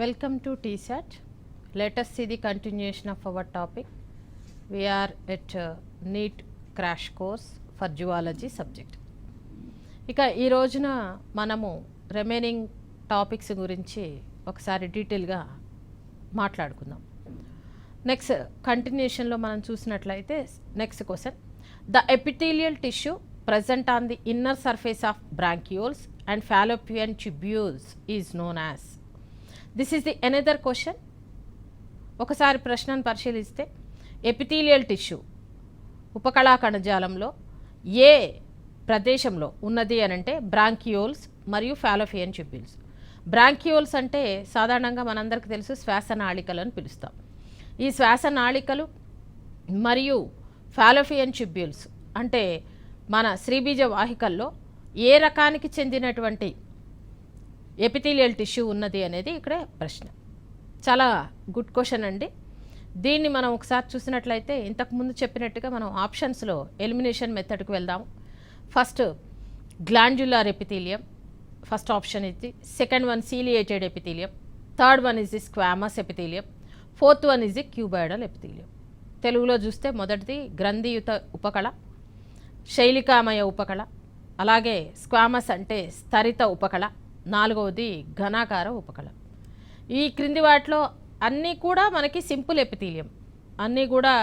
Welcome to TSAT. Let us see the continuation of our topic. We are at NEET crash course for zoology subject. ఇక ఈ రోజున మనము remaining topics గురించి ఒకసారి డీటెయిల్గా మాట్లాడుకుందాం. నెక్స్ట్ కంటిన్యూషన్లో మనం చూసినట్లయితే next question, the epithelial tissue present on the inner surface of branchioles and fallopian tubules is known as. This is the another question. ఒకసారి ప్రశ్నను పరిశీలిస్తే ఎపిథీలియల్ టిష్యూ ఉపకళా కణజాలంలో ఏ ప్రదేశంలో ఉన్నది అని అంటే బ్రాంకియోల్స్ మరియు ఫాలోపియన్ ట్యూబ్యూల్స్. బ్రాంకియోల్స్ అంటే సాధారణంగా మనందరికీ తెలుసు శ్వాసనాళికలు అని పిలుస్తాం. ఈ శ్వాసనాళికలు మరియు ఫాలోపియన్ ట్యూబ్యూల్స్ అంటే మన శ్రీబీజ వాహికల్లో ఏ రకానికి చెందినటువంటి ఎపిథీలియల్ టిష్యూ ఉన్నది అనేది ఇక్కడ ప్రశ్న. చాలా గుడ్ క్వశ్చన్ అండి. దీన్ని మనం ఒకసారి చూసినట్లయితే ఇంతకుముందు చెప్పినట్టుగా మనం ఆప్షన్స్లో ఎలిమినేషన్ మెథడ్కి వెళ్దాము. ఫస్ట్ గ్లాండ్యులార్ ఎపిథీలియం, ఫస్ట్ ఆప్షన్ ఇది. Second one ciliated epithelium, third one is the squamous epithelium, fourth one is the cuboidal epithelium. తెలుగులో చూస్తే మొదటిది గ్రంథియుత ఉపకళ, శైలికామయ ఉపకళ, అలాగే స్క్వామస్ అంటే స్తరిత ఉపకళ, నాలుగవది ఘనాకార ఉపకళ. ఈ క్రింది వాటిలో అన్నీ కూడా మనకి సింపుల్ ఎపిథీలియం, అన్నీ కూడా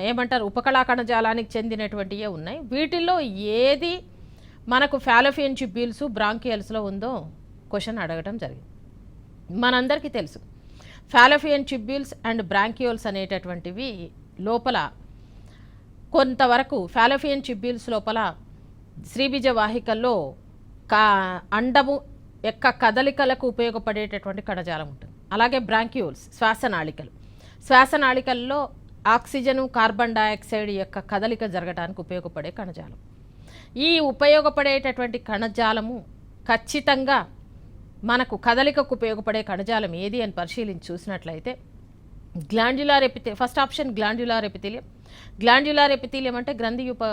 ఏమంటారు ఉపకళా కణజాలానికి చెందినటువంటివే ఉన్నాయి. వీటిల్లో ఏది మనకు ఫాలోపియన్ ట్యూబ్యూల్స్ బ్రాంకియల్స్లో ఉందో క్వశ్చన్ అడగడం జరిగింది. మనందరికీ తెలుసు ఫాలోపియన్ ట్యూబ్యూల్స్ అండ్ బ్రాంకియోల్స్ అనేటటువంటివి లోపల కొంతవరకు ఫాలోపియన్ ట్యూబ్యూల్స్ లోపల శ్రీబీజ వాహికల్లో అండము యొక్క కదలికలకు ఉపయోగపడేటటువంటి కణజాలం ఉంటుంది. అలాగే బ్రాంకియోల్స్ శ్వాసనాళికల్లో ఆక్సిజను కార్బన్ డయాక్సైడ్ యొక్క కదలిక జరగడానికి ఉపయోగపడే కణజాలం. ఈ ఉపయోగపడేటటువంటి కణజాలము ఖచ్చితంగా మనకు కదలికకు ఉపయోగపడే కణజాలం ఏది అని పరిశీలించి చూసినట్లయితే glandular epithelium, first option glandular epithelium. Glandular epithelium అంటే గ్రంథియుప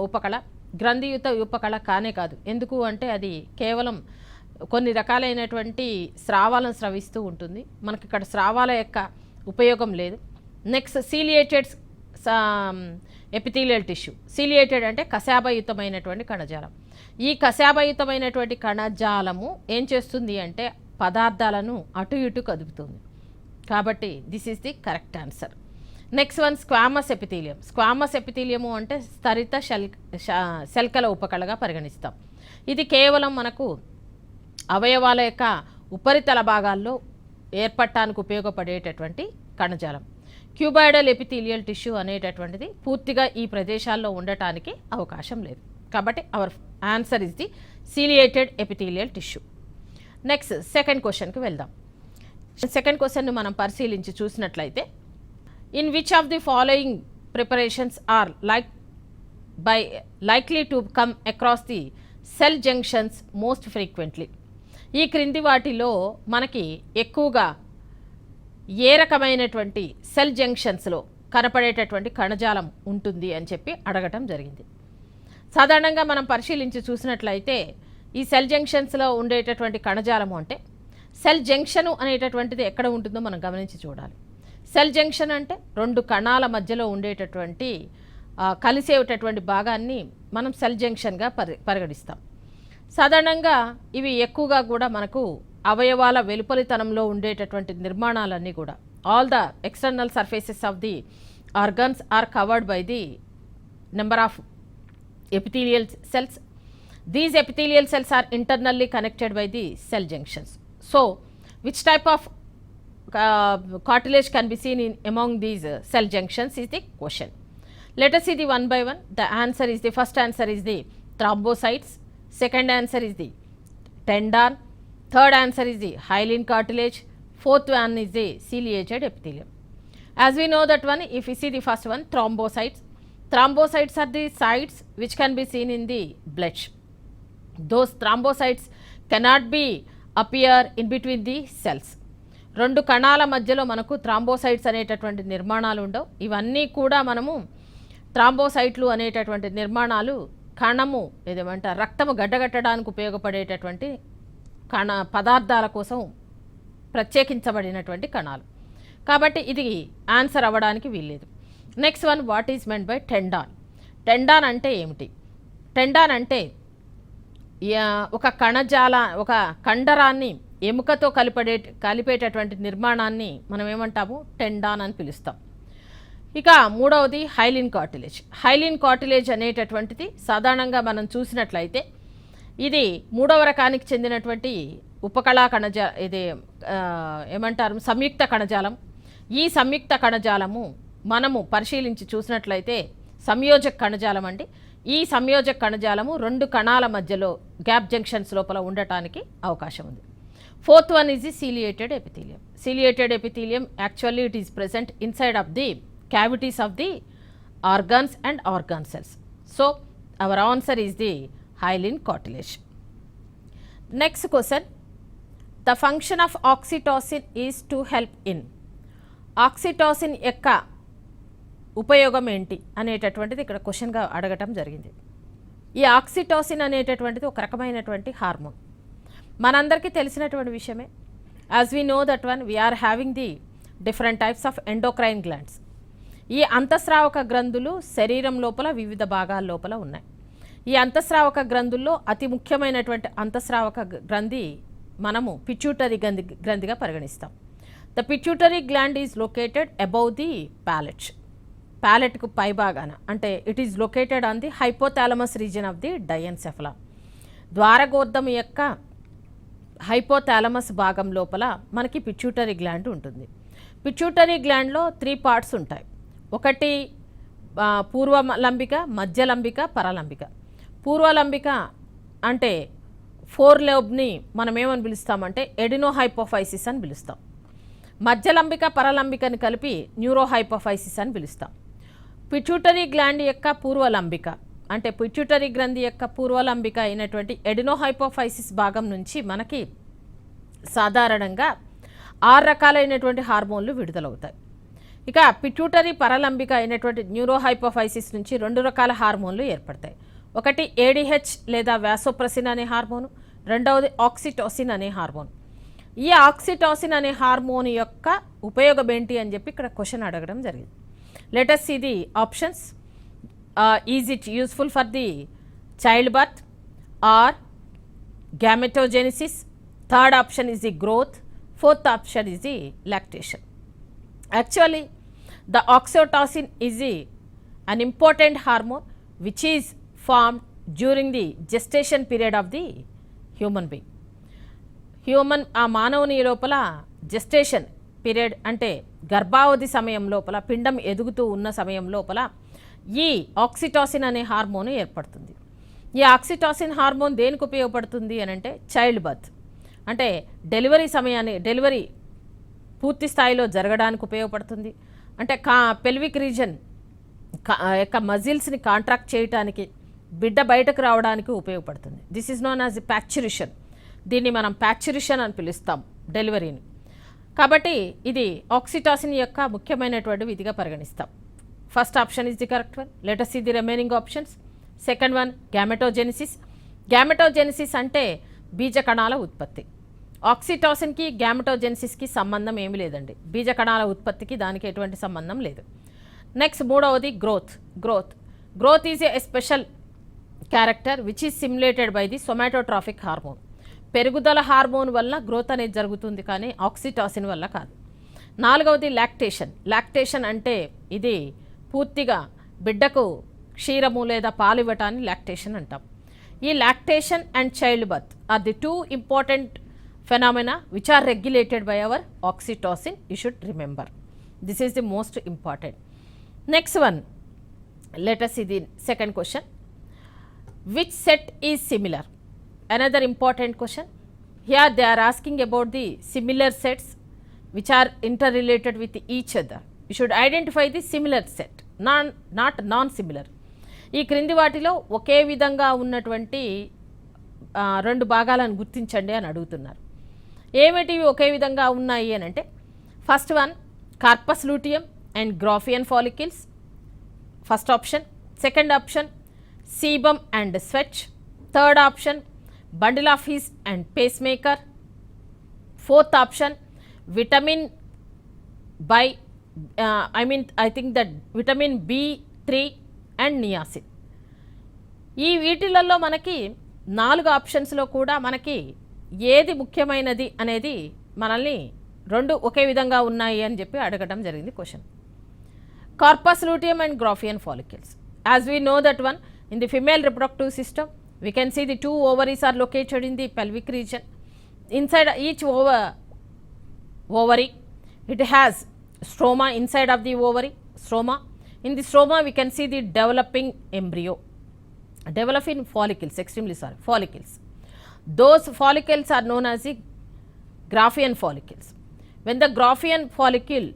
ఉపకళ. గ్రంథియుత ఉపకళ కానే కాదు, ఎందుకు అంటే అది కేవలం కొన్ని రకాలైనటువంటి స్రావాలను స్రవిస్తూ ఉంటుంది. మనకి ఇక్కడ స్రావాల యొక్క ఉపయోగం లేదు. Next ciliated epithelial tissue. Ciliated అంటే కశాభయుతమైనటువంటి కణజాలం. ఈ కశాభయుతమైనటువంటి కణజాలము ఏం చేస్తుంది అంటే పదార్థాలను అటు ఇటు కదుపుతుంది. కాబట్టి this is the correct answer. Next one squamous epithelium. Squamous epithelium అంటే స్తరిత శల్కల ఉపకళగా పరిగణిస్తాం. ఇది కేవలం మనకు అవయవాల యొక్క ఉపరితల భాగాల్లో ఏర్పడటానికి ఉపయోగపడేటటువంటి కణజాలం. క్యూబాయిడల్ ఎపిథీలియల్ టిష్యూ అనేటటువంటిది పూర్తిగా ఈ ప్రదేశాల్లో ఉండటానికి అవకాశం లేదు. కాబట్టి our answer is the ciliated epithelial tissue. Next second క్వశ్చన్కి వెళ్దాం. సెకండ్ క్వశ్చన్ను మనం పరిశీలించి చూసినట్లయితే, in which of the following preparations are likely to come across the cell junctions most frequently. ఈ క్రింది వాటిలో మనకి ఎక్కువగా ఏ రకమైనటువంటి సెల్ జంక్షన్స్లో కనపడేటటువంటి కణజాలం ఉంటుంది అని చెప్పి అడగటం జరిగింది. సాధారణంగా మనం పరిశీలించి చూసినట్లయితే ఈ సెల్ జంక్షన్స్లో ఉండేటటువంటి కణజాలము అంటే సెల్ జంక్షను అనేటటువంటిది ఎక్కడ ఉంటుందో మనం గమనించి చూడాలి. సెల్ జంక్షన్ అంటే రెండు కణాల మధ్యలో ఉండేటటువంటి కలిసేటటువంటి భాగాన్ని మనం సెల్ జంక్షన్గా పరిగణిస్తాం. సాధారణంగా ఇవి ఎక్కువగా కూడా మనకు అవయవాల వెలుపలితనంలో ఉండేటటువంటి నిర్మాణాలన్నీ కూడా all the external surfaces of the organs are covered by the number of epithelial cells. These epithelial cells are internally connected by the cell junctions. So, which type of cartilage can be seen in among these cell junctions is the question. Let us see the one by one. The answer is the first answer is the thrombocytes. Second answer is the tendon. Third answer is the hyaline cartilage. Fourth one is the ciliated epithelium. As we know that one, if we see the first one, thrombocytes. Thrombocytes are the sites which can be seen in the blood. Those thrombocytes cannot be appear in between the cells. రెండు కణాల మధ్యలో మనకు thrombocytes అనేటటువంటి నిర్మాణాలు ఉండవు. ఇవన్నీ కూడా మనము థ్రాంబోసైట్లు అనేటటువంటి నిర్మాణాలు కణము ఏదేమంటారు రక్తము గడ్డగట్టడానికి ఉపయోగపడేటటువంటి కణ పదార్థాల కోసం ప్రత్యేకించబడినటువంటి కణాలు. కాబట్టి ఇది ఆన్సర్ అవ్వడానికి వీల్లేదు. Next one, what is meant by tendon? Tendon అంటే ఏమిటి? టెండాన్ అంటే ఒక ఒక కండరాన్ని ఎముకతో కలిపేటటువంటి నిర్మాణాన్ని మనం ఏమంటాము? టెండాన్ అని పిలుస్తాం. ఇక మూడవది హైలిన్ కార్టిలేజ్. హైలిన్ కార్టిలేజ్ అనేటటువంటిది సాధారణంగా మనం చూసినట్లయితే ఇది మూడవ రకానికి చెందినటువంటి ఉపకళా ఇది ఏమంటారు? సంయుక్త కణజాలం. ఈ సంయుక్త కణజాలము మనము పరిశీలించి చూసినట్లయితే సంయోజక కణజాలం అండి. ఈ సంయోజక కణజాలము రెండు కణాల మధ్యలో గ్యాప్ జంక్షన్స్ లోపల ఉండటానికి అవకాశం ఉంది. Fourth one is the ciliated epithelium. Ciliated epithelium actually it is present inside of the cavities of the organs and organ cells. So our answer is the hyaline cartilage. Next question, the function of oxytocin is to help in. Oxytocin యొక్క ఉపయోగం ఏంటి అనేటటువంటిది ఇక్కడ క్వశ్చన్గా అడగటం జరిగింది. ఈ oxytocin అనేటటువంటిది ఒక రకమైనటువంటి హార్మోన్. మనందరికీ తెలిసినటువంటి విషయమే. As we know that one we are having the different types of endocrine glands. ఈ అంతఃస్రావక గ్రంథులు శరీరం లోపల వివిధ భాగాల లోపల ఉన్నాయి. ఈ అంతఃస్రావక గ్రంథుల్లో అతి ముఖ్యమైనటువంటి అంతఃస్రావక గ్రంథి మనము పిట్యూటరీ గ్రంథిగా పరిగణిస్తాం. The pituitary gland is located above the palate. ప్యాలెట్కు పై భాగాన, అంటే it is located on the hypothalamus region of the diencephalon. ద్వారగోర్ధం యొక్క హైపోథాలమస్ భాగం లోపల మనకి పిట్యూటరీ గ్లాండ్ ఉంటుంది. పిట్యూటరీ గ్లాండ్లో 3 పార్ట్స్ ఉంటాయి. ఒకటి పూర్వలంబిక, మధ్యలంబిక, పరలంబిక. పూర్వలంబిక అంటే 4 లోబ్ని మనం ఏమని పిలుస్తామంటే ఎడినోహైపోఫైసిస్ అని పిలుస్తాం. మధ్యలంబిక పరలంబికని కలిపి న్యూరోహైపోఫైసిస్ అని పిలుస్తాం. పిట్యూటరీ గ్లాండ్ యొక్క పూర్వలంబిక అంటే పిట్యూటరీ గ్రంథి యొక్క పూర్వలంబిక అయినటువంటి ఎడినోహైపోఫైసిస్ భాగం నుంచి మనకి సాధారణంగా 6 రకాలైనటువంటి హార్మోన్లు విడుదలవుతాయి. ఇక పిట్యూటరీ పరలంబిక అయినటువంటి న్యూరోహైపోఫైసిస్ నుంచి 2 రకాల హార్మోన్లు ఏర్పడతాయి. ఒకటి ఏడిహెచ్ లేదా వాసోప్రెసిన్ అనే హార్మోను, రెండవది ఆక్సిటోసిన్ అనే హార్మోన్. ఈ ఆక్సిటోసిన్ అనే హార్మోన్ యొక్క ఉపయోగం ఏంటి అని చెప్పి ఇక్కడ క్వశ్చన్ అడగడం జరిగింది. Let us see the options. Is it useful for the childbirth or gametogenesis? Third option is the growth. Fourth option is the lactation. Actually, the oxytocin is an important hormone which is formed during the gestation period of the human being. ఆ మానవుని లోపల gestation period అంటే గర్భావధి సమయం లోపల, పిండం ఎదుగుతూ ఉన్న సమయం లోపల ఈ ఆక్సిటోసిన్ అనే హార్మోన్ ఏర్పడుతుంది. ఈ ఆక్సిటోసిన్ హార్మోన్ దేనికి ఉపయోగపడుతుంది అని అంటే చైల్డ్ బర్త్ అంటే డెలివరీ పూర్తి స్థాయిలో జరగడానికి ఉపయోగపడుతుంది. అంటే పెల్విక్ రీజన్ యొక్క మజిల్స్ని కాంట్రాక్ట్ చేయడానికి, బిడ్డ బయటకు రావడానికి ఉపయోగపడుతుంది. This is known as parturition. దీన్ని మనం ప్యాక్చురేషన్ అని పిలుస్తాం డెలివరీని. కాబట్టి ఇది ఆక్సిటోసిన్ యొక్క ముఖ్యమైనటువంటి విధిగా పరిగణిస్తాం. First option is the correct one. Let us see the remaining options. Second one gametogenesis. Gametogenesis అంటే బీజ కణాల ఉత్పత్తి. ఆక్సిటోసిన్కి గ్యామెటోజెనిసిస్కి సంబంధం ఏమీ లేదండి. బీజ కణాల ఉత్పత్తికి దానికి ఎటువంటి సంబంధం లేదు. నెక్స్ట్ మూడవది growth is a special character which is simulated by the somatotrophic hormone. పెరుగుదల హార్మోన్ వల్ల గ్రోత్ అనేది జరుగుతుంది, కానీ ఆక్సిటోసిన్ వల్ల కాదు. నాలుగవది లాక్టేషన్ అంటే ఇది పూర్తిగా బిడ్డకు క్షీరము లేదా పాలు ఇవ్వటాన్ని లాక్టేషన్ అంటాం. ఈ lactation and child birth are the 2 important phenomena which are regulated by our oxytocin. You should remember this is the most important. Next one, let us see the second question. Which set is similar? Another important question. Here they are asking about the similar sets which are interrelated with each other. You should identify the similar set, not non-similar. ఈ క్రింది వాటిలో ఒకే విధంగా ఉన్నటువంటి 2 భాగాలను గుర్తించండి అని అడుగుతున్నారు. ఏమిటివి ఒకే విధంగా ఉన్నాయి అని అంటే, first one corpus luteum and Graafian follicles, first option. Second option sebum and sweat. Third option bundle of His and pace maker. Fourth option vitamin by I think that vitamin B3 and niacin. ఈ వీటిలలో మనకి 4 ఆప్షన్స్లో కూడా మనకి ఏది ముఖ్యమైనది అనేది మనల్ని 2 ఒకే విధంగా ఉన్నాయి అని చెప్పి అడగడం జరిగింది question. Corpus luteum and గ్రాఫియన్ follicles. As we know that one, in the female reproductive system, we can see the 2 ovaries are located in the pelvic region. Inside each ovary, it has stroma inside of the ovary, stroma. In the stroma, we can see the developing embryo, developing follicles, follicles. Those follicles are known as the Graafian follicles. When the Graafian follicle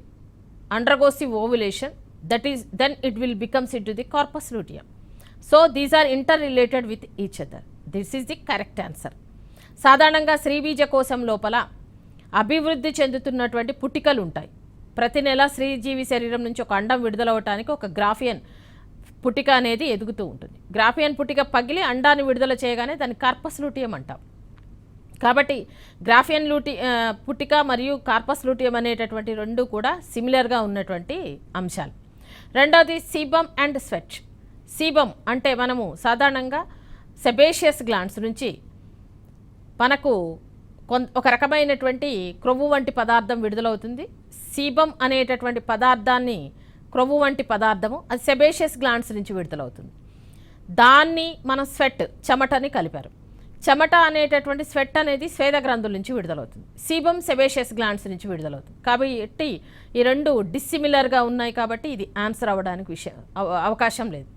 undergoes the ovulation, that is, then it will becomes into the corpus luteum. So these are interrelated with each other. This is the correct answer. సాధారణంగా స్త్రీబీజ కోశం లోపల అభివృద్ధి చెందుతున్నటువంటి పుట్టికలు ఉంటాయి. ప్రతి నెల స్త్రీజీవి శరీరం నుంచి ఒక అండం విడుదలవటానికి ఒక గ్రాఫియన్ పుట్టిక అనేది ఎదుగుతూ ఉంటుంది. గ్రాఫియన్ పుట్టిక పగిలి అండాన్ని విడుదల చేయగానే దాన్ని కార్పస్ లూటియం అంటాం. కాబట్టి గ్రాఫియన్ పుట్టిక మరియు కార్పస్ లూటియం అనేటటువంటి 2 కూడా సిమిలర్గా ఉన్నటువంటి అంశాలు. రెండవది సీబమ్ అండ్ స్వెట్. సీబమ్ అంటే మనము సాధారణంగా సెబేషియస్ గ్లాండ్స్ నుంచి మనకు ఒక రకమైనటువంటి క్రొవ్వు వంటి పదార్థం విడుదలవుతుంది. సీబమ్ అనేటటువంటి పదార్థాన్ని క్రొవ్వు వంటి పదార్థము అది సెబేషియస్ గ్లాండ్స్ నుంచి విడుదలవుతుంది. దాన్ని మనం స్వెట్ చెమటని కలిపారు. చెమట అనేటటువంటి స్వెట్ అనేది స్వేద గ్రంథుల నుంచి విడుదలవుతుంది. సీబమ్ సెబేషియస్ గ్లాండ్స్ నుంచి విడుదలవుతుంది. కాబట్టి ఈ 2 డిస్సిమిలర్గా ఉన్నాయి కాబట్టి ఇది ఆన్సర్ అవ్వడానికి అవకాశం లేదు.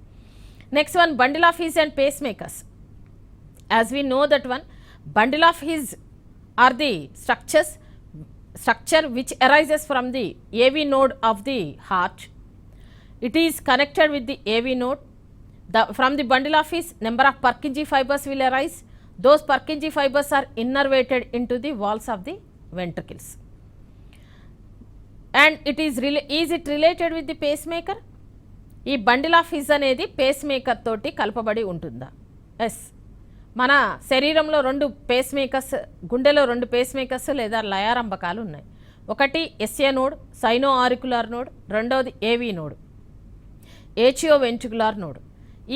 Next one, bundle of His and pacemakers. As we know that one, bundle of His are the structure which arises from the AV node of the heart. It is connected with the AV node. From the bundle of his, number of Purkinje fibers will arise. Those Purkinje fibers are innervated into the walls of the ventricles. And it is it related with the pacemaker? ఈ bundle of his అనేది face maker తోటి కలపబడి ఉంటుందా? Yes. మన శరీరంలో 2 face makers, గుండెలో 2 face makers లేదా లయారంభకాలు ఉన్నాయి. ఒకటి ఎస్ఏ నోడ్, సైనో ఆరికులార్ నోడ్. రెండవది ఏవి నోడ్, ఏచియో వెంట్రికులార్ నోడ్.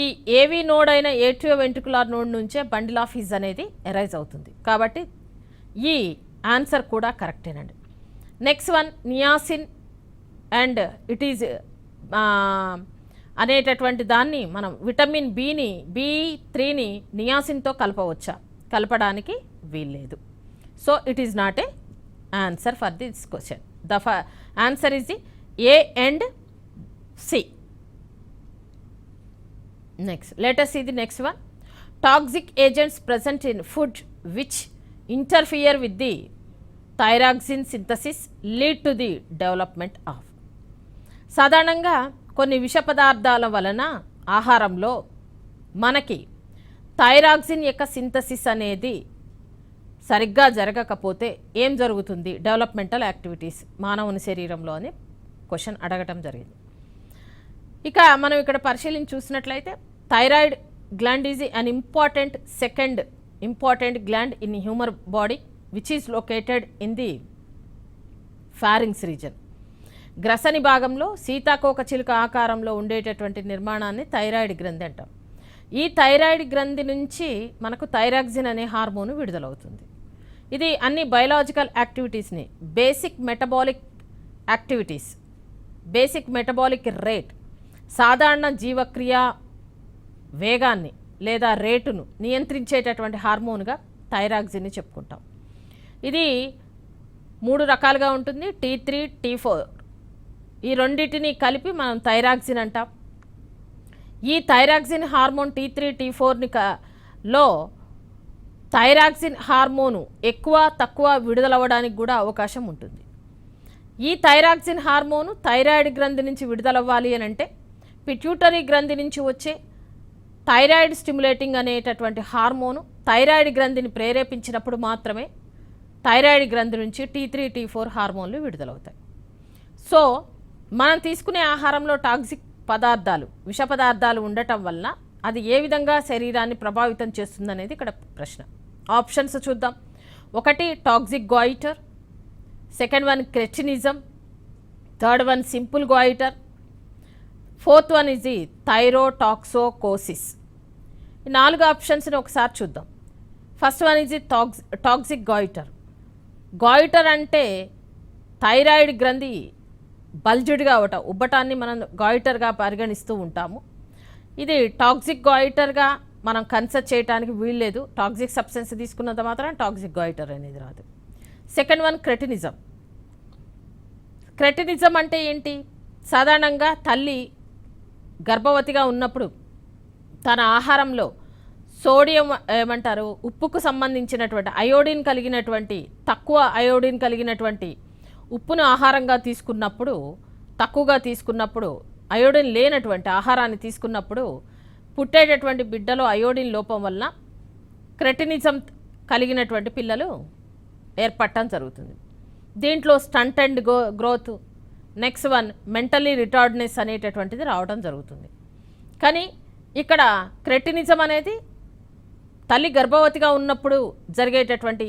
ఈ ఏవి నోడ్ అయిన ఏచియో వెంట్రికులార్ నోడ్ నుంచే బండిల్ ఆఫ్ హిస్ అనేది ఎరైజ్ అవుతుంది. కాబట్టి ఈ ఆన్సర్ కూడా కరెక్టేనండి. Next one, niacin and it is అనేటటువంటి దాన్ని మనం విటమిన్ B3ని నియాసిన్తో కలపవచ్చా? కలపడానికి వీల్లేదు. So it is not A answer for this question. The answer is the A and C. Next, let us see the next one. Toxic agents present in food which interfere with the thyroxine synthesis lead to the development of. సాధారణంగా కొన్ని విష పదార్థాల వలన ఆహారంలో మనకి thyroxine యొక్క synthesis అనేది సరిగ్గా జరగకపోతే ఏం జరుగుతుంది డెవలప్మెంటల్ యాక్టివిటీస్ మానవుని శరీరంలో అని క్వశ్చన్ అడగటం జరిగింది. ఇక మనం ఇక్కడ పరిశీలించి చూసినట్లయితే thyroid gland is an second important gland in human body which is located in the pharynx region. గ్రసని భాగంలో సీతాకోక చిలుక ఆకారంలో ఉండేటటువంటి నిర్మాణాన్ని థైరాయిడ్ గ్రంథి అంటాం. ఈ థైరాయిడ్ గ్రంథి నుంచి మనకు థైరాక్సిన్ అనే హార్మోన్ విడుదలవుతుంది. ఇది అన్ని బయలాజికల్ యాక్టివిటీస్ని, బేసిక్ మెటబాలిక్ రేట్, సాధారణ జీవక్రియ వేగాన్ని లేదా రేటును నియంత్రించేటటువంటి హార్మోన్గా థైరాక్సిన్ని చెప్పుకుంటాం. ఇది 3 రకాలుగా ఉంటుంది, T3, T4. ఈ రెండింటిని కలిపి మనం థైరాక్సిన్ అంటాం. ఈ థైరాక్సిన్ హార్మోన్ T3, T4 లో థైరాక్సిన్ హార్మోను ఎక్కువ తక్కువ విడుదలవ్వడానికి కూడా అవకాశం ఉంటుంది. ఈ థైరాక్సిన్ హార్మోను థైరాయిడ్ గ్రంథి నుంచి విడుదలవ్వాలి అని అంటే పిట్యూటరీ గ్రంథి నుంచి వచ్చే థైరాయిడ్ స్టిమ్యులేటింగ్ అనేటటువంటి హార్మోను థైరాయిడ్ గ్రంథిని ప్రేరేపించినప్పుడు మాత్రమే థైరాయిడ్ గ్రంథి నుంచి T3, T4 హార్మోన్లు విడుదలవుతాయి. సో మనం తీసుకునే ఆహారంలో టాక్సిక్ పదార్థాలు, విష పదార్థాలు ఉండటం వలన అది ఏ విధంగా శరీరాన్ని ప్రభావితం చేస్తుందనేది ఇక్కడ ప్రశ్న. ఆప్షన్స్ చూద్దాం. 1 toxic goitre, second one cretinism, third one simple goitre, fourth one is the thyrotoxicosis. ఈ 4 ఆప్షన్స్ని ఒకసారి చూద్దాం. First one is the toxic goitre. Goitre అంటే థైరాయిడ్ గ్రంథి బల్జుడ్గా అవటం, ఉబ్బటాన్ని మనం గాయిటర్గా పరిగణిస్తూ ఉంటాము. ఇది టాక్సిక్ గాయిటర్గా మనం కన్సిడర్ చేయడానికి వీల్లేదు. టాక్సిక్ సబ్స్టెన్స్ తీసుకున్నంత మాత్రం టాక్సిక్ గాయిటర్ అనేది రాదు. Second one cretinism. క్రెటినిజం అంటే ఏంటి? సాధారణంగా తల్లి గర్భవతిగా ఉన్నప్పుడు తన ఆహారంలో సోడియం ఏమంటారు, ఉప్పుకు సంబంధించినటువంటి అయోడిన్ కలిగినటువంటి, తక్కువ అయోడిన్ కలిగినటువంటి ఉప్పును ఆహారంగా తీసుకున్నప్పుడు, తక్కువగా తీసుకున్నప్పుడు, అయోడిన్ లేనటువంటి ఆహారాన్ని తీసుకున్నప్పుడు పుట్టేటటువంటి బిడ్డలో అయోడిన్ లోపం వల్ల క్రెటినిజం కలిగినటువంటి పిల్లలు ఏర్పడటం జరుగుతుంది. దీంట్లో stunt and growth, next one mentally retardness అనేటటువంటిది రావడం జరుగుతుంది. కానీ ఇక్కడ క్రెటినిజం అనేది తల్లి గర్భవతిగా ఉన్నప్పుడు జరిగేటటువంటి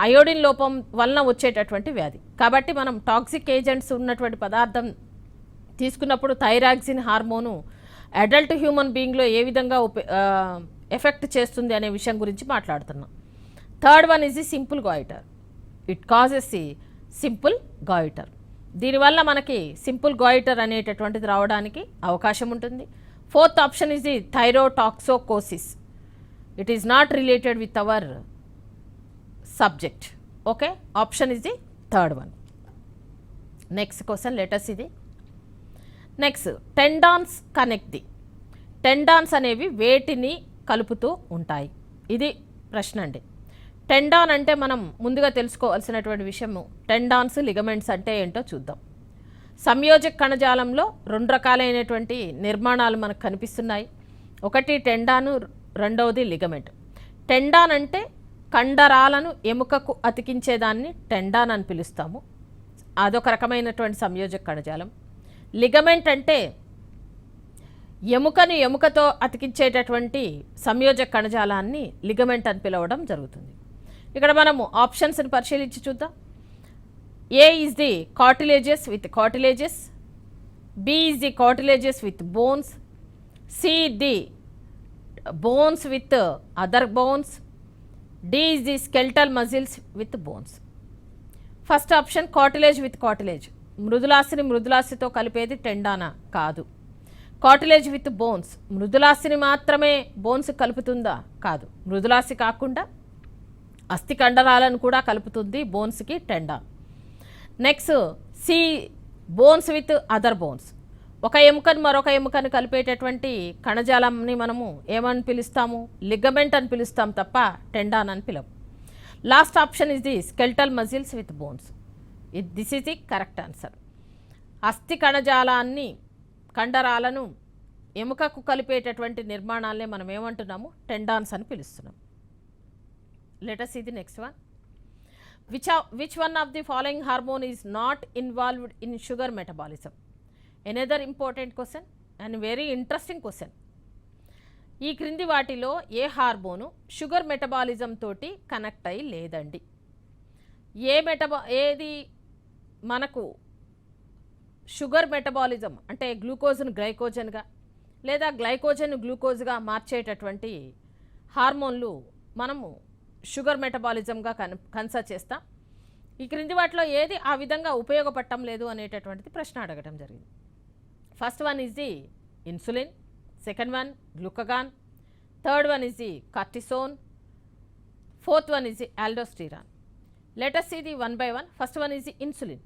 అయోడిన్ లోపం వలన వచ్చేటటువంటి వ్యాధి. కాబట్టి మనం టాక్సిక్ ఏజెంట్స్ ఉన్నటువంటి పదార్థం తీసుకున్నప్పుడు థైరాక్సిన్ హార్మోను అడల్ట్ హ్యూమన్ బీయింగ్లో ఏ విధంగా ఎఫెక్ట్ చేస్తుంది అనే విషయం గురించి మాట్లాడుతున్నాం. Third one is the simple goitre. It causes the simple goitre. దీనివల్ల మనకి సింపుల్ గాయిటర్ అనేటటువంటిది రావడానికి అవకాశం ఉంటుంది. Fourth option is the thyrotoxicosis. It is not related with our subject. Okay, option is the third one. Next question letters ఇది. Next tendons connect the. Tendons అనేవి వేటిని కలుపుతూ ఉంటాయి? ఇది ప్రశ్న అండి. టెండాన్ అంటే మనం ముందుగా తెలుసుకోవాల్సినటువంటి విషయము టెండాన్స్, లిగమెంట్స్ అంటే ఏంటో చూద్దాం. సంయోజక కణజాలంలో 2 రకాలైనటువంటి నిర్మాణాలు మనకు కనిపిస్తున్నాయి. ఒకటి టెండాను, రెండవది లిగమెంట్. టెండాన్ అంటే కండరాలను ఎముకకు అతికించేదాన్ని టెండాన్ అని పిలుస్తాము. అదొక రకమైనటువంటి సంయోజక కణజాలం. లిగమెంట్ అంటే ఎముకను ఎముకతో అతికించేటటువంటి సంయోజక కణజాలాన్ని లిగమెంట్ అని పిలవడం జరుగుతుంది. ఇక్కడ మనము ఆప్షన్స్ని పరిశీలించి చూద్దాం. A is the cartilages with cartilages, B is the cartilages with bones, C the bones with other bones, D is the skeletal muscles with bones. First option cartilage with cartilage. మృదులాస్థిని మృదులాస్థితో కలిపేది టెండానా? కాదు. కార్టిలేజ్ విత్ బోన్స్, మృదులాస్థిని మాత్రమే bones కలుపుతుందా? కాదు. మృదులాస్థి కాకుండా అస్థి కండరాలను కూడా కలుపుతుంది బోన్స్కి tendon. Next C bones with other bones. ఒక ఎముకను మరొక ఎముకను కలిపేటటువంటి కణజాలంని మనము ఏమని పిలుస్తాము? లిగమెంట్ అని పిలుస్తాం తప్ప టెండాన్ అని పిలవం. Last option is the skeletal muscles with bones. This is the correct answer. అస్థి కణజాలాన్ని, కండరాలను ఎముకకు కలిపేటటువంటి నిర్మాణాలనే మనం ఏమంటున్నాము? టెండాన్స్ అని పిలుస్తున్నాం. Let us see the next one. Which one of the following hormone is not involved in sugar metabolism? Another important question and very interesting question. ఈ క్రింది వాటిలో ఏ హార్మోను షుగర్ మెటబాలిజం తోటి కనెక్ట్ అయ్యి లేదండి? ఏది మనకు షుగర్ మెటబాలిజం అంటే గ్లూకోజ్ను గ్లైకోజన్గా లేదా గ్లైకోజన్ గ్లూకోజ్గా మార్చేటటువంటి హార్మోన్లు మనము షుగర్ మెటబాలిజంగా కన్సిడర్ చేస్తాం. ఈ క్రింది వాటిలో ఏది ఆ విధంగా ఉపయోగపడటం లేదు అనేటటువంటిది ప్రశ్న అడగటం జరిగింది. First one is the insulin, second one glucagon, third one is the cortisone, fourth one is the aldosterone. Let us see the one by one. First one is the insulin.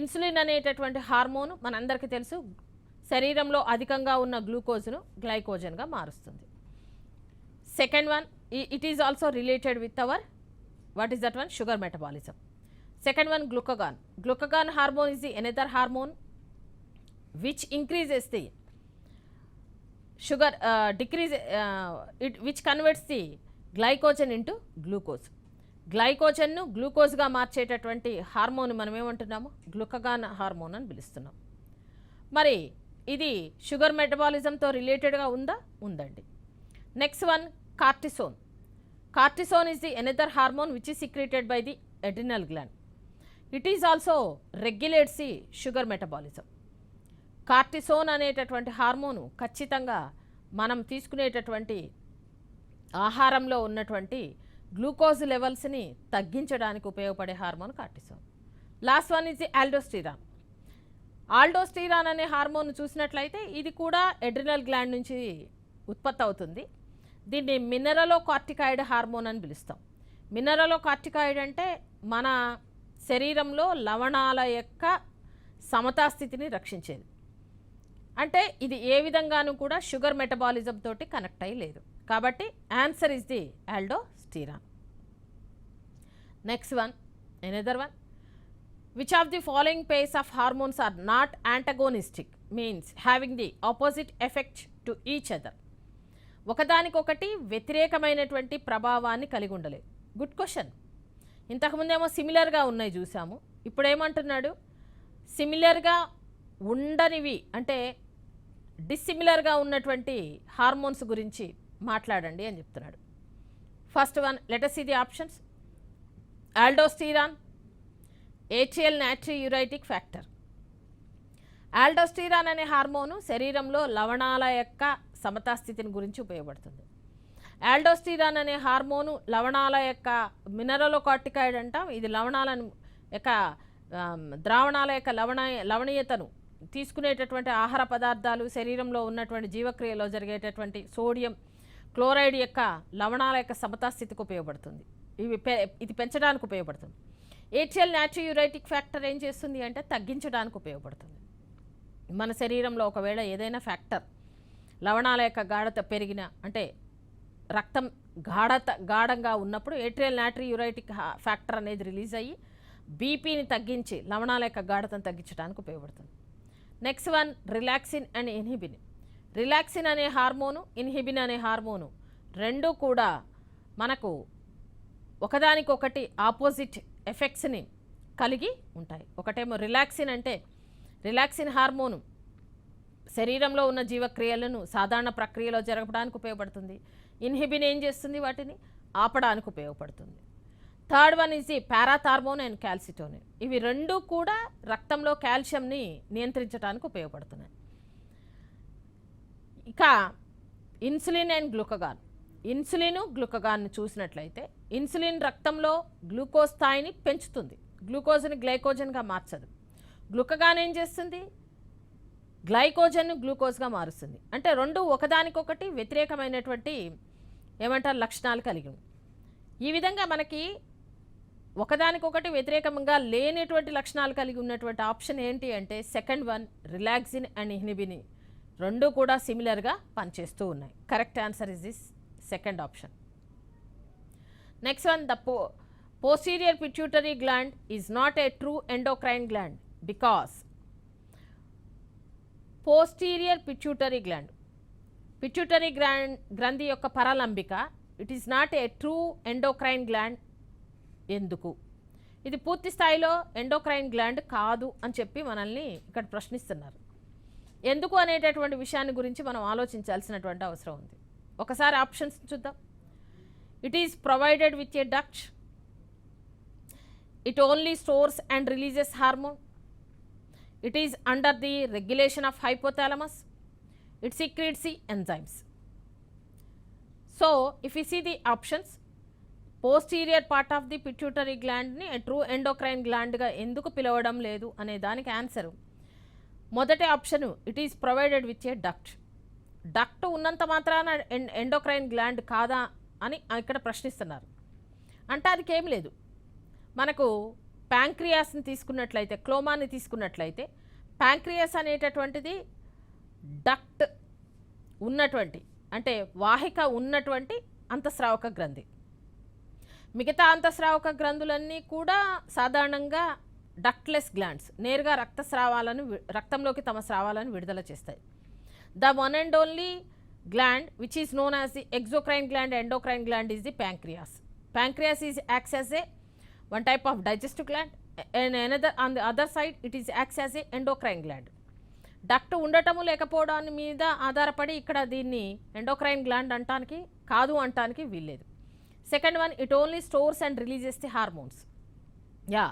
Insulin అనేటటువంటి hormone మనందరికీ తెలుసు, శరీరంలో అధికంగా ఉన్న గ్లూకోజ్ను గ్లైకోజన్గా మారుస్తుంది. Second one, it is also related with our, what is that one? Sugar metabolism. Second one, glucagon. Glucagon hormone is the another hormone which increases the sugar, which converts the glycogen into glucose. గ్లైకోజన్ను గ్లూకోజ్గా మార్చేటటువంటి hormone మనం ఏమంటున్నాము? Glucagon hormone అని పిలుస్తున్నాం. మరి ఇది sugar మెటబాలిజంతో రిలేటెడ్గా ఉందా? ఉందండి. Next one cortisone. Cortisone is the another hormone which is secreted by the adrenal gland. It is also regulates the sugar metabolism. Cortisone అనేటటువంటి హార్మోను ఖచ్చితంగా మనం తీసుకునేటటువంటి ఆహారంలో ఉన్నటువంటి గ్లూకోజ్ లెవెల్స్ని తగ్గించడానికి ఉపయోగపడే hormone cortisone. Last one is the aldosterone. Aldosterone అనే హార్మోన్ చూసినట్లయితే ఇది కూడా ఎడ్రినల్ గ్లాండ్ నుంచి ఉత్పత్తి అవుతుంది. దీన్ని మినరలో కార్టికాయిడ్ హార్మోన్ అని పిలుస్తాం. మినరలో కార్టికాయిడ్ అంటే మన శరీరంలో లవణాల యొక్క సమతాస్థితిని రక్షించేది. అంటే ఇది ఏ విధంగానూ కూడా షుగర్ మెటబాలిజం తోటి కనెక్ట్ అయ్యి లేదు. కాబట్టి answer is the aldosterone. Next one, another one. Which of the following pairs of hormones are not antagonistic, means having the opposite effect to each other? ఒకదానికొకటి వ్యతిరేకమైనటువంటి ప్రభావాన్ని కలిగి ఉండలేదు. Good question. ఇంతకుముందేమో సిమిలర్గా ఉన్నాయి చూసాము, ఇప్పుడు ఏమంటున్నాడు? సిమిలర్గా ఉండనివి అంటే డిస్సిమిలర్గా ఉన్నటువంటి హార్మోన్స్ గురించి మాట్లాడండి అని చెప్తున్నాడు. First one, let us see the options. Aldosterone, atrial natriuretic factor. Aldosterone అనే హార్మోను శరీరంలో లవణాల యొక్క సమతాస్థితిని గురించి ఉపయోగపడుతుంది. ఆల్డోస్టిరాన్ అనే హార్మోను లవణాల యొక్క మినరలోకార్టికాయిడ్ అంటాం. ఇది లవణాలను యొక్క ద్రావణాల యొక్క లవణీయతను తీసుకునేటటువంటి ఆహార పదార్థాలు, శరీరంలో ఉన్నటువంటి జీవక్రియలో జరిగేటటువంటి సోడియం క్లోరైడ్ యొక్క లవణాల యొక్క సమతాస్థితికి ఉపయోగపడుతుంది. ఇది పెంచడానికి ఉపయోగపడుతుంది. ఏచియల్ నాట్రియూరైటిక్ ఫ్యాక్టర్ ఏం చేస్తుంది అంటే తగ్గించడానికి ఉపయోగపడుతుంది. మన శరీరంలో ఒకవేళ ఏదైనా ఫ్యాక్టర్ లవణాల యొక్క గాఢత పెరిగిన అంటే రక్తం గాఢంగా ఉన్నప్పుడు ఏట్రియల్ నాట్రియూరైటిక్ ఫ్యాక్టర్ అనేది రిలీజ్ అయ్యి బీపీని తగ్గించి లవణాల యొక్క గాఢతను తగ్గించడానికి ఉపయోగపడుతుంది. Next one, relaxin and inhibin. Relaxin అనే హార్మోను, ఇన్హిబిన్ అనే హార్మోను రెండూ కూడా మనకు ఒకదానికొకటి ఆపోజిట్ ఎఫెక్ట్స్ని కలిగి ఉంటాయి. ఒకటేమో రిలాక్సిన్ అంటే రిలాక్సిన్ హార్మోను శరీరంలో ఉన్న జీవక్రియలను సాధారణ ప్రక్రియలో జరగడానికి ఉపయోగపడుతుంది. ఇన్హిబిన్ ఏం చేస్తుంది? వాటిని ఆపడానికి ఉపయోగపడుతుంది. Third one is the parathormone and calcitonin. ఇవి రెండూ కూడా రక్తంలో కాల్షియంని నియంత్రించడానికి ఉపయోగపడుతున్నాయి. ఇక ఇన్సులిన్ అండ్ గ్లూకగాన్. ఇన్సులిన్ గ్లూకగాన్ను చూసినట్లయితే ఇన్సులిన్ రక్తంలో గ్లూకోజ్ స్థాయిని పెంచుతుంది, గ్లూకోజ్ని గ్లైకోజన్గా మార్చదు. గ్లూకగాన్ ఏం చేస్తుంది? గ్లైకోజన్ను గ్లూకోజ్గా మారుస్తుంది. అంటే రెండు ఒకదానికొకటి వ్యతిరేకమైనటువంటి ఏమంటారు లక్షణాలు కలిగి ఉంది. ఈ విధంగా మనకి ఒకదానికొకటి వ్యతిరేకంగా లేనటువంటి లక్షణాలు కలిగి ఉన్నటువంటి ఆప్షన్ ఏంటి అంటే second one, relaxin and inhibin రెండు కూడా సిమిలర్గా పనిచేస్తూ ఉన్నాయి. Correct answer is this second option. Next one, the posterior pituitary gland is not a true endocrine gland because posterior pituitary gland, pituitary గ్రంథి యొక్క పరలంబిక it is not a true endocrine gland. ఎందుకు? ఇది పూర్తి స్థాయిలో ఎండోక్రైన్ గ్లాండ్ కాదు అని చెప్పి మనల్ని ఇక్కడ ప్రశ్నిస్తున్నారు. ఎందుకు అనేటటువంటి విషయాన్ని గురించి మనం ఆలోచించాల్సినటువంటి అవసరం ఉంది. ఒకసారి ఆప్షన్స్ చూద్దాం. It is provided with a duct, it only stores and releases hormone, it is under the regulation of hypothalamus, it secretes the enzymes. So if you see the options, posterior part of the pituitary gland ni a true endocrine gland ga enduku pilavadam ledu ane daniki answer modati option, it is provided with a duct. Duct ఉన్నంత మాత్రాన endocrine gland కాదా అని ఇక్కడ ప్రశ్నిస్తున్నారు. అంటే అది ఏం లేదు. మనకు ప్యాంక్రియాస్ని తీసుకున్నట్లయితే, క్లోమాని తీసుకున్నట్లయితే ప్యాంక్రియాస్ అనేటటువంటిది డక్ట్ ఉన్నటువంటి అంటే వాహిక ఉన్నటువంటి అంతఃస్రావక గ్రంథి. మిగతా అంతఃస్రావక గ్రంథులన్నీ కూడా సాధారణంగా డక్ట్లెస్ గ్లాండ్స్, నేరుగా రక్తంలోకి తమ స్రావాలను విడుదల చేస్తాయి. The one and only gland which is known as the exocrine gland, endocrine gland is the pancreas. Pancreas is acts as a one type of digestive gland, and another on the other side it is acts as a endocrine gland. Duct ఉండటము లేకపోవడాన్ని మీద ఆధారపడి ఇక్కడ దీన్ని endocrine gland అంటానికి కాదు అంటానికి వీల్లేదు. Second one, it only stores and releases the hormones. Yeah,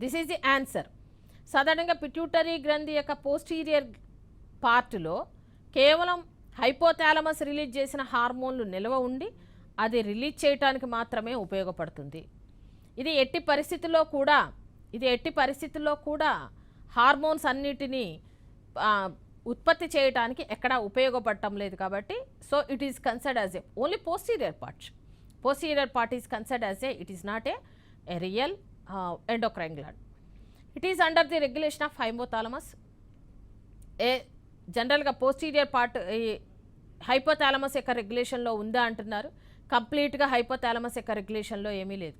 this is the answer. సాధారణంగా పిట్యూటరీ గ్రంథి యొక్క పోస్టీరియర్ పార్ట్లో కేవలం హైపోథాలమస్ రిలీజ్ చేసిన హార్మోన్లు నిల్వ ఉండి అది రిలీజ్ చేయడానికి మాత్రమే ఉపయోగపడుతుంది. ఇది ఎట్టి పరిస్థితుల్లో కూడా హార్మోన్స్ అన్నిటినీ ఉత్పత్తి చేయడానికి ఎక్కడ ఉపయోగపడటం లేదు. కాబట్టి so it is considered as a only posterior part is considered as a it is not A real endocrine gland. It is under the regulation of hypothalamus. జనరల్గా పోస్టీరియర్ పార్ట్ హైపోథాలమస్ యొక్క రెగ్యులేషన్లో ఉందా అంటున్నారు. కంప్లీట్గా హైపోథాలమస్ యొక్క రెగ్యులేషన్లో ఏమీ లేదు.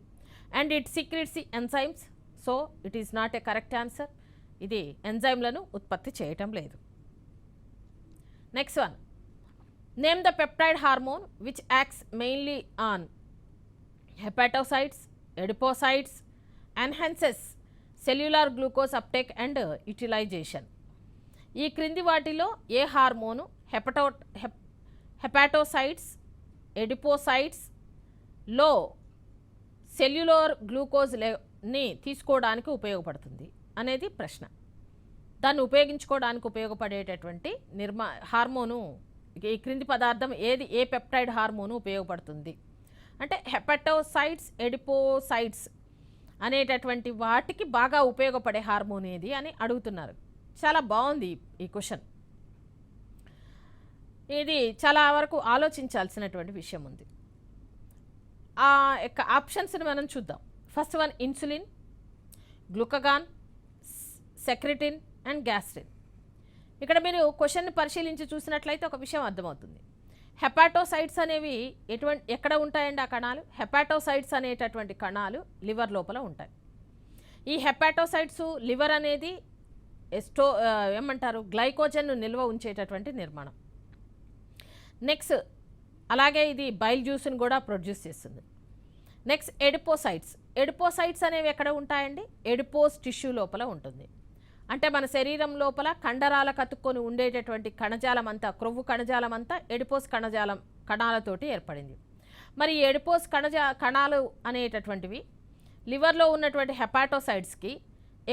And it secretes the enzymes. So it is not a correct answer. ఇది ఎంజైమ్లను ఉత్పత్తి చేయటం లేదు. Next one, name the peptide hormone which acts mainly on hepatocytes, adipocytes, enhances cellular glucose uptake and utilisation. ఈ క్రింది వాటిలో ఏ హార్మోను హెపాటోసైట్స్, ఎడిపోసైట్స్లో సెల్యులార్ గ్లూకోజ్ని తీసుకోవడానికి ఉపయోగపడుతుంది అనేది ప్రశ్న. దాన్ని ఉపయోగించుకోవడానికి ఉపయోగపడేటటువంటి హార్మోను ఈ క్రింది పదార్థం ఏది, ఏ పెప్టైడ్ హార్మోను ఉపయోగపడుతుంది అంటే హెపాటోసైట్స్, ఎడిపోసైట్స్ అనేటటువంటి వాటికి బాగా ఉపయోగపడే హార్మోన్ ఏది అని అడుగుతున్నారు. చాలా బాగుంది ఈ క్వశ్చన్. ఇది చాలా వరకు ఆలోచించాల్సినటువంటి విషయం ఉంది. ఆ యొక్క ఆప్షన్స్ని మనం చూద్దాం. First one insulin, glucagon, secretin and gastrin. ఇక్కడ మీరు క్వశ్చన్ని పరిశీలించి చూసినట్లయితే ఒక విషయం అర్థమవుతుంది. హెపాటోసైట్స్ అనేవి ఎక్కడ ఉంటాయండి ఆ కణాలు? హెపాటోసైట్స్ అనేటటువంటి కణాలు లివర్ లోపల ఉంటాయి. ఈ హెపాటోసైట్స్ లివర్ అనేది గ్లైకోజన్ను నిల్వ ఉంచేటటువంటి నిర్మాణం. నెక్స్ట్ అలాగే ఇది బైల్ జ్యూస్ని కూడా ప్రొడ్యూస్ చేస్తుంది. నెక్స్ట్ ఎడిపోసైట్స్ అనేవి ఎక్కడ ఉంటాయండి? ఎడిపోస్ టిష్యూ లోపల ఉంటుంది. అంటే మన శరీరం లోపల కండరాల కతుక్కొని ఉండేటటువంటి కణజాలం అంతా, క్రొవ్వు కణజాలం అంతా ఎడిపోస్ కణాలతోటి ఏర్పడింది. మరి ఈ ఎడిపోస్ కణాలు అనేటటువంటివి లివర్లో ఉన్నటువంటి హెపాటోసైట్స్కి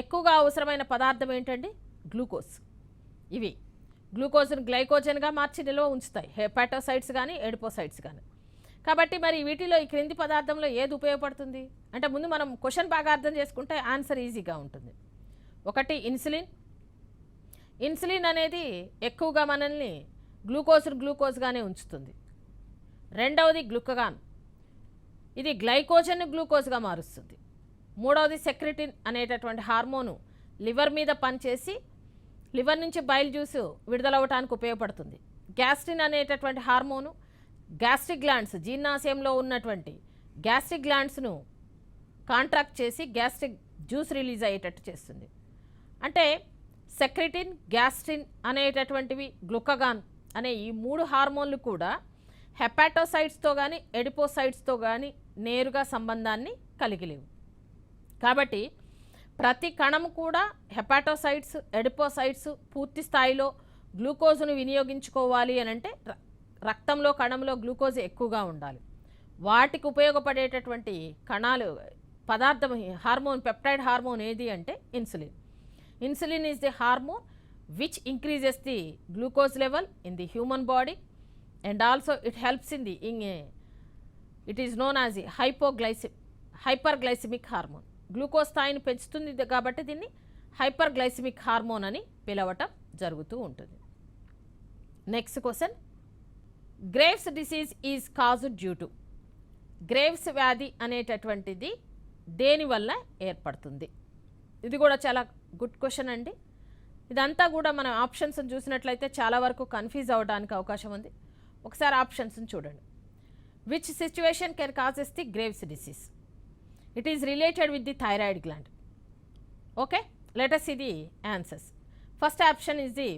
ఎక్కువగా అవసరమైన పదార్థం ఏంటండి? గ్లూకోజ్. ఇవి గ్లూకోజ్ను గ్లైకోజన్గా మార్చి నిల్వ ఉంచుతాయి హెపాటోసైట్స్ కానీ ఎడిపోసైట్స్ కానీ. కాబట్టి మరి వీటిలో ఈ క్రింది పదార్థంలో ఏది ఉపయోగపడుతుంది అంటే ముందు మనం క్వశ్చన్ బాగా అర్థం చేసుకుంటే ఆన్సర్ ఈజీగా ఉంటుంది. ఒకటి ఇన్సులిన్ అనేది ఎక్కువగా మనల్ని గ్లూకోజ్గానే ఉంచుతుంది. రెండవది గ్లూకగాన్, ఇది గ్లైకోజన్ను గ్లూకోజ్గా మారుస్తుంది. మూడవది సెక్రిటిన్ అనేటటువంటి హార్మోను లివర్ మీద పనిచేసి లివర్ నుంచి బైల్ జ్యూస్ విడుదలవ్వటానికి ఉపయోగపడుతుంది. గ్యాస్ట్రిన్ అనేటటువంటి హార్మోను గ్యాస్ట్రిక్ గ్లాండ్స్, జీర్ణాశయంలో ఉన్నటువంటి గ్యాస్ట్రిక్ గ్లాండ్స్ను కాంట్రాక్ట్ చేసి గ్యాస్ట్రిక్ జ్యూస్ రిలీజ్ అయ్యేటట్టు చేస్తుంది. అంటే సెక్రిటిన్, గ్యాస్ట్రిన్ అనేటటువంటివి, గ్లూకగాన్ అనే ఈ మూడు హార్మోన్లు కూడా హెపాటోసైట్స్తో కానీ ఎడిపోసైట్స్తో కానీ నేరుగా సంబంధాన్ని కలిగి లేవు. కాబట్టి ప్రతి కణము కూడా హెపాటోసైట్స్, ఎడిపోసైట్స్ పూర్తి స్థాయిలో గ్లూకోజ్ను వినియోగించుకోవాలి అని అంటే రక్తంలో కణంలో గ్లూకోజ్ ఎక్కువగా ఉండాలి. వాటికి ఉపయోగపడేటటువంటి పదార్థం హార్మోన్, పెప్టైడ్ హార్మోన్ ఏది అంటే insulin is the hormone which increases the glucose level in the human body and also it helps it is known as hyperglycemic hormone. Glucose స్థాయిని పెంచుతుంది కాబట్టి దీన్ని హైపర్గ్లైసిమిక్ హార్మోన్ అని పిలవటం జరుగుతూ ఉంటుంది. Next question, Graves disease is caused due to. Graves వ్యాధి అనేటటువంటిది దేనివల్ల ఏర్పడుతుంది? ఇది కూడా చాలా గుడ్ క్వశ్చన్ అండి. ఇదంతా కూడా మనం ఆప్షన్స్ చూసినట్లయితే చాలా వరకు కన్ఫ్యూజ్ అవ్వడానికి అవకాశం ఉంది. ఒకసారి ఆప్షన్స్ చూడండి. Which situation can causes the Graves disease? It is related with the thyroid gland. Okay, let us see the answers. First option is the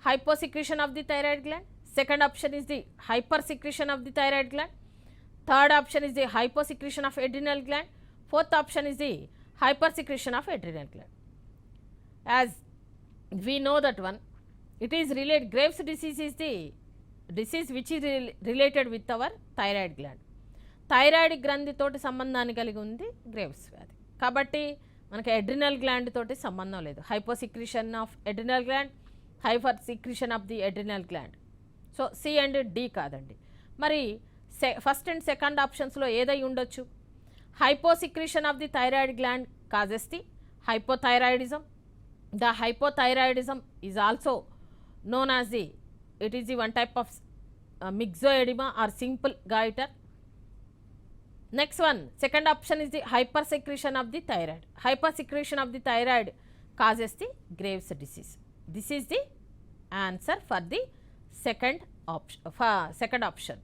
hyposecretion of the thyroid gland. Second option is the hypersecretion of the thyroid gland. Third option is the hyposecretion of adrenal gland. Fourth option is the hypersecretion of adrenal gland. As we know that one, it is related, Graves disease is the disease which is related with our thyroid gland. Thyroid గ్రంథితోటి సంబంధాన్ని కలిగి ఉంది Graves వ్యాధి. కాబట్టి మనకి adrenal gland తోటి సంబంధం లేదు. Hyposecretion of adrenal gland, hyper secretion of the adrenal gland. So C and D కాదండి. మరి ఫస్ట్ అండ్ సెకండ్ ఆప్షన్స్లో ఏదై ఉండొచ్చు? Hyposecretion of the thyroid gland causes the hypothyroidism. The hypothyroidism is also known as it is the one type of myxoedema or simple goiter. Next one, second option is the hypersecretion of the thyroid. Hypersecretion of the thyroid causes the Graves disease. This is the answer for the second option.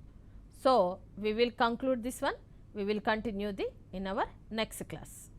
So we will conclude this one. We will continue in our next class.